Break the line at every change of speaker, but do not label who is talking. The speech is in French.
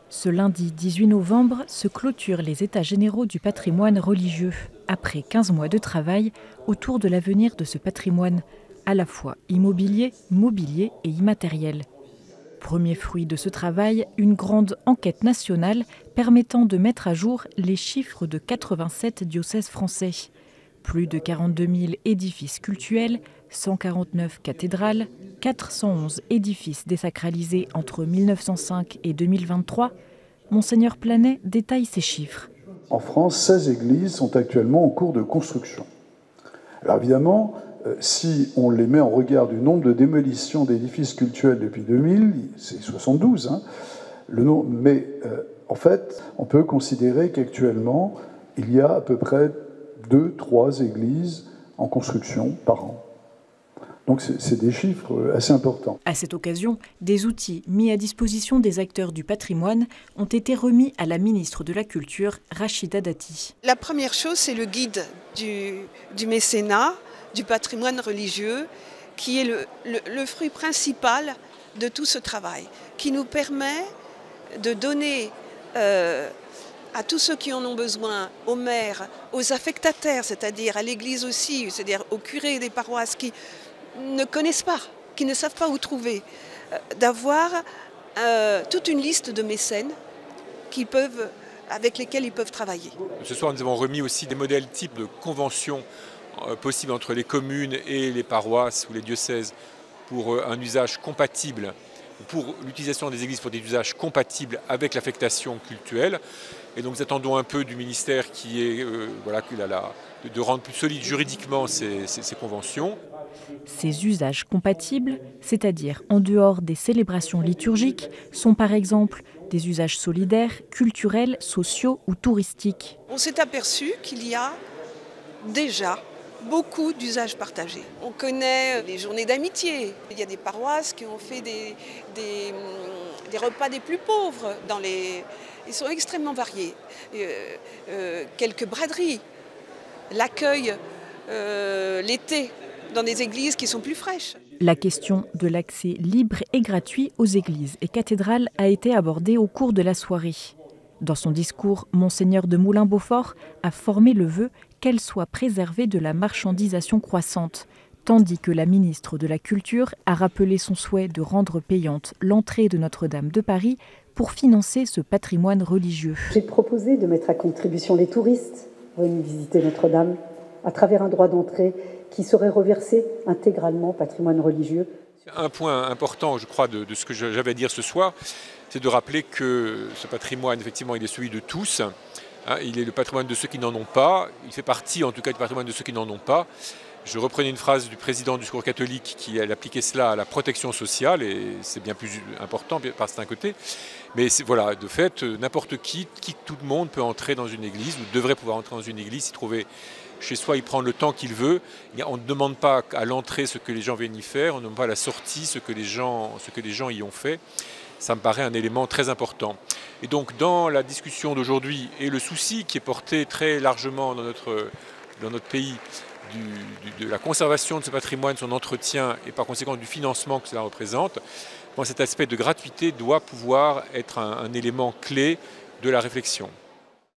Ce lundi 18 novembre se clôturent les États généraux du patrimoine religieux, après 15 mois de travail autour de l'avenir de ce patrimoine, à la fois immobilier, mobilier et immatériel. Premier fruit de ce travail, une grande enquête nationale permettant de mettre à jour les chiffres de 87 diocèses français. Plus de 42 000 édifices cultuels, 149 cathédrales, 411 édifices désacralisés entre 1905 et 2023. Monseigneur Planet détaille ces chiffres.
En France, 16 églises sont actuellement en cours de construction. Alors évidemment, si on les met en regard du nombre de démolitions d'édifices cultuels depuis 2000, c'est 72. En fait, on peut considérer qu'actuellement, il y a à peu près 2-3 églises en construction par an. Donc c'est des chiffres assez importants.
À cette occasion, des outils mis à disposition des acteurs du patrimoine ont été remis à la ministre de la Culture, Rachida Dati.
La première chose, c'est le guide du mécénat, du patrimoine religieux, qui est le fruit principal de tout ce travail, qui nous permet de donner à tous ceux qui en ont besoin, aux maires, aux affectataires, c'est-à-dire à l'Église aussi, c'est-à-dire aux curés des paroisses qui ne connaissent pas, qui ne savent pas où trouver, d'avoir toute une liste de mécènes avec lesquels ils peuvent travailler.
Ce soir, nous avons remis aussi des modèles types de conventions possibles entre les communes et les paroisses ou les diocèses pour un usage compatible, pour l'utilisation des églises pour des usages compatibles avec l'affectation cultuelle. Et donc nous attendons un peu du ministère qui est de rendre plus solides juridiquement ces conventions.
Ces usages compatibles, c'est-à-dire en dehors des célébrations liturgiques, sont par exemple des usages solidaires, culturels, sociaux ou touristiques.
On s'est aperçu qu'il y a déjà beaucoup d'usages partagés. On connaît les journées d'amitié. Il y a des paroisses qui ont fait des repas des plus pauvres. Ils sont extrêmement variés. Quelques braderies, l'accueil l'été dans des églises qui sont plus fraîches.
La question de l'accès libre et gratuit aux églises et cathédrales a été abordée au cours de la soirée. Dans son discours, Monseigneur de Moulin-Beaufort a formé le vœu qu'elle soit préservée de la marchandisation croissante, tandis que la ministre de la Culture a rappelé son souhait de rendre payante l'entrée de Notre-Dame de Paris pour financer ce patrimoine religieux.
J'ai proposé de mettre à contribution les touristes venus visiter Notre-Dame à travers un droit d'entrée qui serait reversé intégralement au patrimoine religieux.
Un point important, je crois, de ce que j'avais à dire ce soir, c'est de rappeler que ce patrimoine, effectivement, il est celui de tous. Il est le patrimoine de ceux qui n'en ont pas. Il fait partie, en tout cas, du patrimoine de ceux qui n'en ont pas. Je reprenais une phrase du président du Secours catholique qui a appliqué cela à la protection sociale, et c'est bien plus important par certains côtés. Mais voilà, de fait, n'importe qui, tout le monde peut entrer dans une église, ou devrait pouvoir entrer dans une église, s'y trouver chez soi, y prendre le temps qu'il veut. On ne demande pas à l'entrée ce que les gens viennent y faire, on ne demande pas à la sortie ce que les gens y ont fait. Ça me paraît un élément très important. Et donc dans la discussion d'aujourd'hui, et le souci qui est porté très largement dans notre pays, de la conservation de ce patrimoine, son entretien et par conséquent du financement que cela représente, cet aspect de gratuité doit pouvoir être un élément clé de la réflexion.